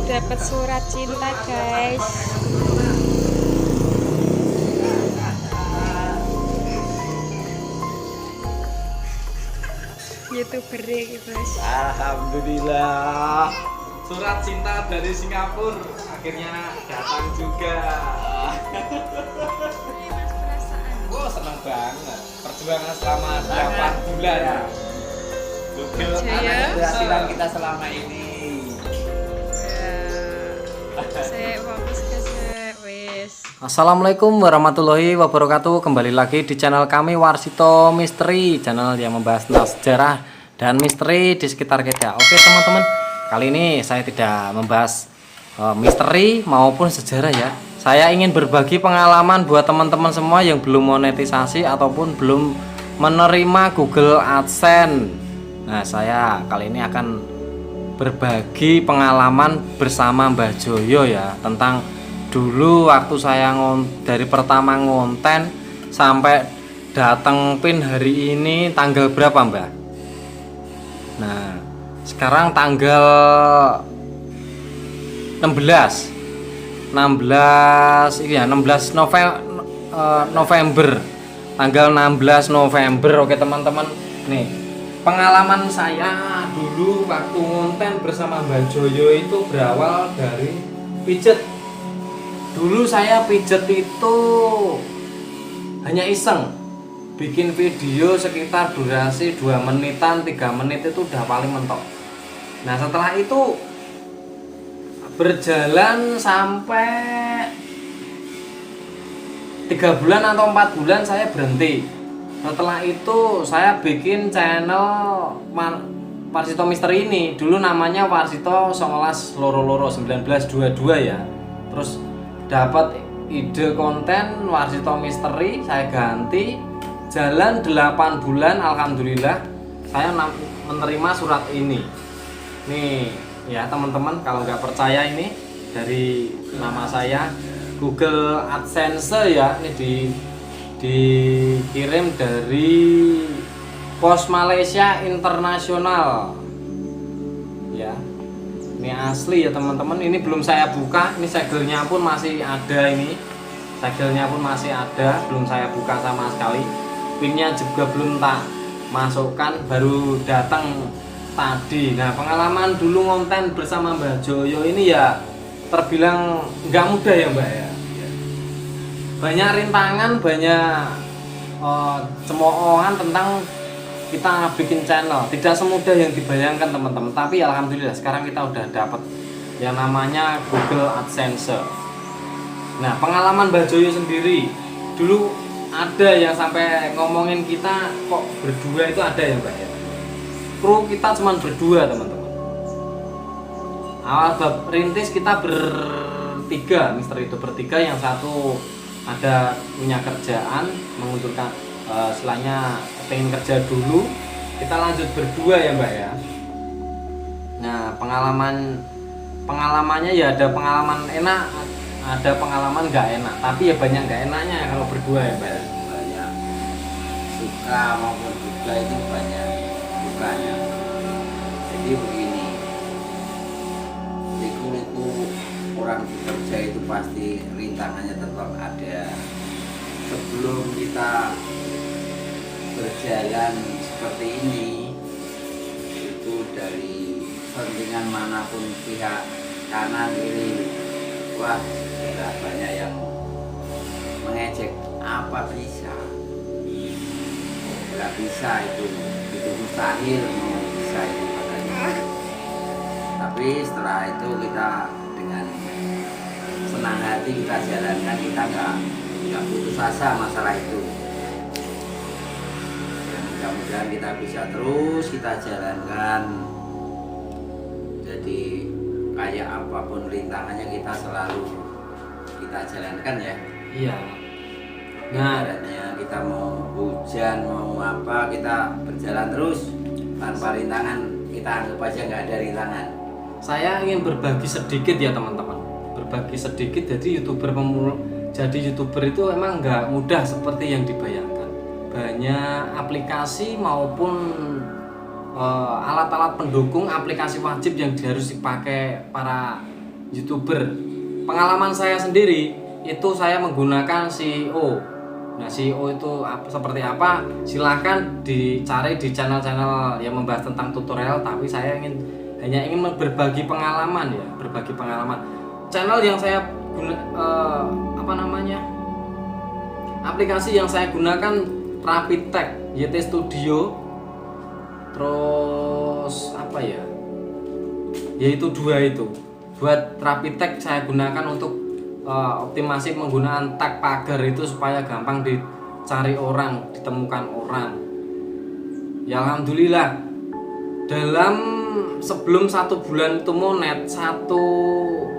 dapat surat cinta, guys. YouTuber guys. Alhamdulillah, surat cinta dari Singapura akhirnya datang juga. Oh, seneng banget. Perjuangan selama 8 bulan. Google keberhasilan kita selama ini. Saya fokus ke wis. Assalamualaikum warahmatullahi wabarakatuh. Kembali lagi di channel kami Warsito Misteri, channel yang membahas tentang sejarah dan misteri di sekitar kita. Oke teman-teman, kali ini saya tidak membahas misteri maupun sejarah ya. Saya ingin berbagi pengalaman buat teman-teman semua yang belum monetisasi ataupun belum menerima Google AdSense. Nah, saya kali ini akan berbagi pengalaman bersama Mbah Joyo ya, tentang dulu waktu saya dari pertama ngonten sampai datang pin hari ini tanggal berapa Mbak? Nah, sekarang tanggal 16 November. Tanggal 16 November. Oke teman-teman, nih pengalaman saya dulu waktu ngonten bersama Mbak Joyo itu berawal dari pijet. Dulu saya pijet itu hanya iseng, bikin video sekitar durasi 2 menitan, 3 menit itu udah paling mentok. Nah setelah itu berjalan sampai 3 bulan atau 4 bulan saya berhenti. Setelah itu saya bikin channel Warsito Misteri ini. Dulu namanya Warsito 1922 ya. Terus dapat ide konten Warsito Misteri, saya ganti. Jalan 8 bulan, alhamdulillah saya menerima surat ini. Nih ya teman-teman, kalau nggak percaya ini dari nama saya, Google AdSense ya, ini dikirim dari Pos Malaysia Internasional ya. Ini asli ya teman-teman, ini belum saya buka, ini segelnya pun masih ada, ini segelnya pun masih ada, belum saya buka sama sekali. Pinnya juga belum tak masukkan, baru datang tadi. Nah pengalaman dulu ngonten bersama Mbak Joyo ini ya terbilang nggak mudah ya Mbak ya. Banyak rintangan, banyak cemoohan tentang kita bikin channel. Tidak semudah yang dibayangkan teman-teman. Tapi alhamdulillah sekarang kita udah dapat yang namanya Google AdSense. Nah pengalaman Mbak Joyo sendiri dulu ada yang sampai ngomongin kita kok berdua itu ada ya Mbak ya. Kru kita cuma berdua teman-teman. Awal rintis kita bertiga, Mister itu bertiga, yang satu ada punya kerjaan mengundurkan setelahnya pengen kerja dulu, kita lanjut berdua ya Mbak ya. Nah pengalamannya ya ada pengalaman enak, ada pengalaman nggak enak, tapi ya banyak nggak enaknya kalau berdua ya Mbak. Banyak suka maupun duka, itu banyak dukanya. Jadi begini, liku-liku orang bekerja itu pasti rintangannya tetap ada. Sebelum kita berjalan seperti ini, itu dari kepentingan manapun, pihak kanan kiri, wah gila, banyak yang mengejek, apa bisa, nggak bisa, itu mustahil mau bisa itu makanya. Tapi setelah itu kita dengan senang hati kita jalankan, kita nggak putus asa masalah itu. Dan mudah-mudahan kita bisa terus kita jalankan. Jadi kayak apapun rintangannya kita selalu kita jalankan ya. Iya. Nah, Ibaratnya kita mau hujan mau apa, kita berjalan terus tanpa rintangan, kita anggap aja nggak ada rintangan. saya ingin berbagi sedikit ya teman-teman. Berbagi sedikit, jadi YouTuber itu emang nggak mudah seperti yang dibayangkan. Banyak aplikasi maupun alat-alat pendukung, aplikasi wajib yang harus dipakai para YouTuber. Pengalaman saya sendiri itu saya menggunakan CEO. Nah, CEO itu seperti apa? Silahkan dicari di channel-channel yang membahas tentang tutorial. Tapi saya hanya ingin berbagi pengalaman ya, berbagi pengalaman. Channel yang saya aplikasi yang saya gunakan Rapidtech, YT Studio, terus apa ya? Yaitu dua itu. Buat Rapidtech saya gunakan untuk optimasi penggunaan tag pagar itu supaya gampang dicari orang, ditemukan orang. Ya alhamdulillah, dalam sebelum 1 bulan itu monet,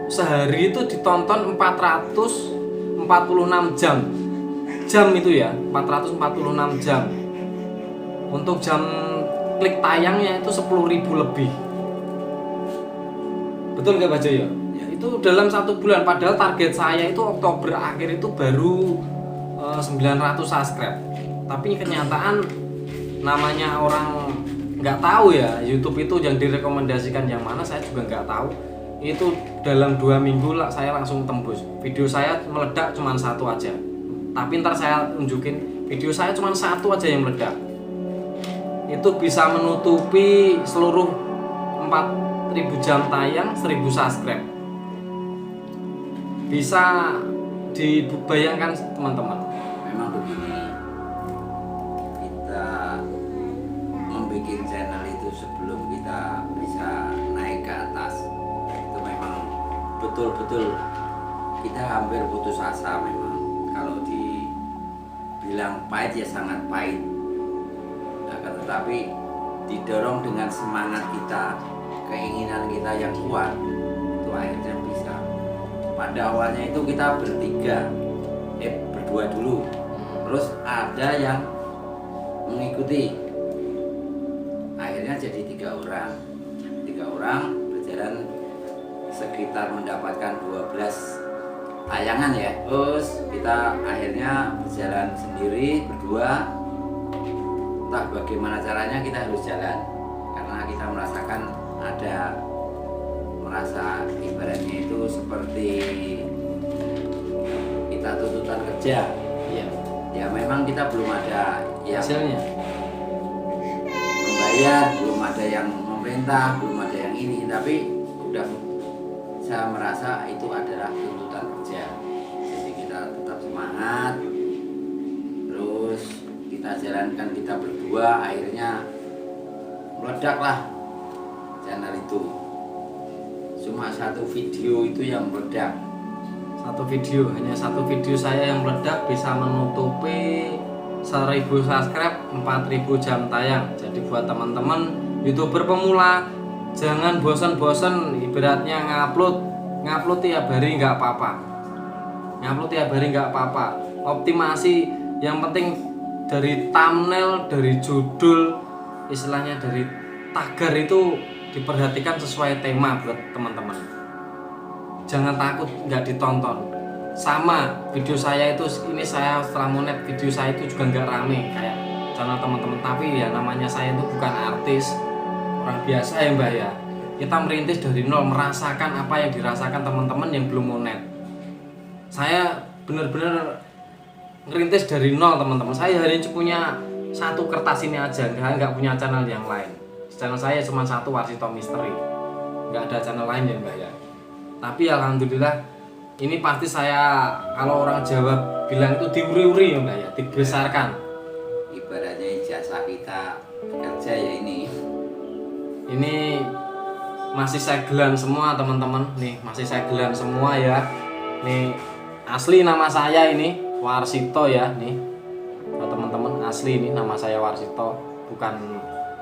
sehari itu ditonton 446 jam itu ya, 446 jam. Untuk jam klik tayangnya itu 10.000 lebih. Betul nggak Pak Joyo? Ya, itu dalam 1 bulan, padahal target saya itu Oktober akhir itu baru 900 subscribe. Tapi kenyataan namanya orang nggak tahu ya, YouTube itu yang direkomendasikan yang mana saya juga nggak tahu. Itu dalam 2 minggu lah saya langsung tembus. Video saya meledak cuma 1 aja. Tapi ntar saya tunjukin video saya cuma 1 aja yang meledak. Itu bisa menutupi seluruh 4.000 jam tayang, 1.000 subscribe. Bisa dibayangkan teman-teman. Memang begini, kita membuat channel itu sebelum kita bisa naik ke atas itu memang betul-betul kita hampir putus asa. Memang kalau dibilang pahit ya sangat pahit, tetapi didorong dengan semangat kita, keinginan kita yang kuat, itu akhirnya bisa. Pada awalnya itu kita berdua dulu, terus ada yang mengikuti, akhirnya jadi 3 orang berjalan sekitar mendapatkan 12 tayangan ya. Terus kita akhirnya berjalan sendiri berdua, entah bagaimana caranya kita harus jalan, karena kita merasakan merasa ibaratnya itu seperti kita tuntutan kerja. Iya. Ya memang kita belum ada yang Hasilnya membayar, belum ada yang memerintah, belum ada yang ini, tapi udah saya merasa itu adalah tuntutan kerja. Jadi kita tetap semangat, terus kita jalankan, kita berdua, akhirnya meledaklah channel itu. Cuma 1 video itu yang meledak. hanya satu video saya yang meledak bisa menutupi 1.000 subscribe, 4.000 jam tayang. Jadi buat teman-teman YouTuber pemula, jangan bosan-bosan. Ibaratnya ngupload tiap hari nggak apa-apa. Optimasi yang penting dari thumbnail, dari judul, istilahnya dari tagar itu diperhatikan sesuai tema buat teman-teman. Jangan takut nggak ditonton. Sama video saya itu, ini saya setelah monet, video saya itu juga nggak rame kayak channel teman-teman. Tapi ya namanya saya itu bukan artis, orang biasa ya Mbak ya. Kita merintis dari nol, merasakan apa yang dirasakan teman-teman yang belum monet. Saya benar-benar ngerintis dari nol teman-teman. Saya hanya punya 1 kertas ini aja, nggak punya channel yang lain. Channel saya cuma 1, Warsito Misteri, nggak ada channel lain ya Mbak ya. Tapi alhamdulillah ini pasti saya, kalau orang Jawa bilang itu diuri-uri ya Mbak ya, dibesarkan. Ibaratnya jasa kita kerja ya ini. Ini masih segelan semua teman-teman, nih masih segelan semua ya. Nih asli nama saya ini Warsito ya, nih buat teman-teman, asli ini nama saya Warsito, bukan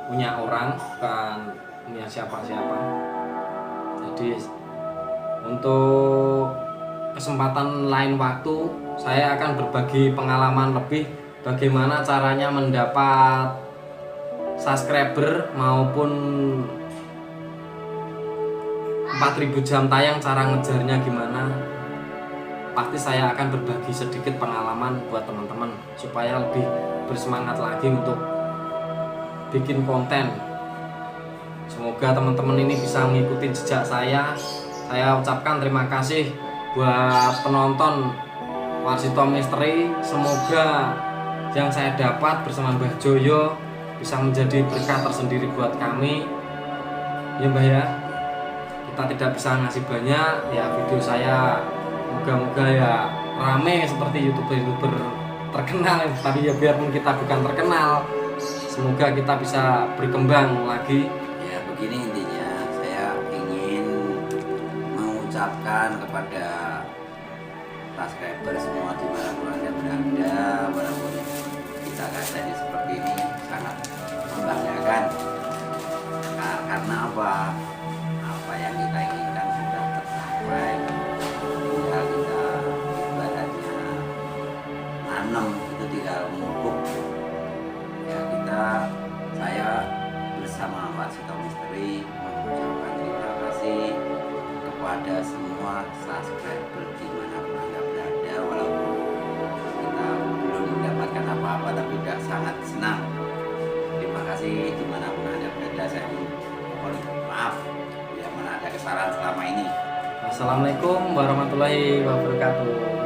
punya orang, bukan punya siapa-siapa. Jadi untuk kesempatan lain waktu saya akan berbagi pengalaman lebih bagaimana caranya mendapat subscriber maupun 4.000 jam tayang, cara ngejarnya gimana. Pasti saya akan berbagi sedikit pengalaman buat teman-teman supaya lebih bersemangat lagi untuk bikin konten. Semoga teman-teman ini bisa mengikuti jejak saya saya ucapkan terima kasih buat penonton Warsito Misteri. Semoga yang saya dapat bersama Mbah Joyo bisa menjadi berkah tersendiri buat kami. Ya Mbah ya, kita tidak bisa ngasih banyak ya, video saya moga-moga ya rame seperti youtuber terkenal, tapi ya biarpun kita bukan terkenal, semoga kita bisa berkembang lagi. Ya begini intinya, saya ingin mengucapkan kepada subscriber semua dimanapun Anda berada, walaupun kita keadaannya seperti ini sangat membanggakan. Nah, karena apa? Apa yang kita inginkan sudah tercapai. Tinggal kita ibaratnya nanam, itu tinggal memupuk. Ya saya bersama Warsito Misteri mengucapkan terima kasih kepada semua subscriber dimanapun Anda berada, walaupun kita belum mendapatkan apa-apa tapi sudah sangat senang. Terima kasih dimanapun Anda berada. Saya mohon maaf bila mana ada kesalahan selama ini. Assalamualaikum warahmatullahi wabarakatuh.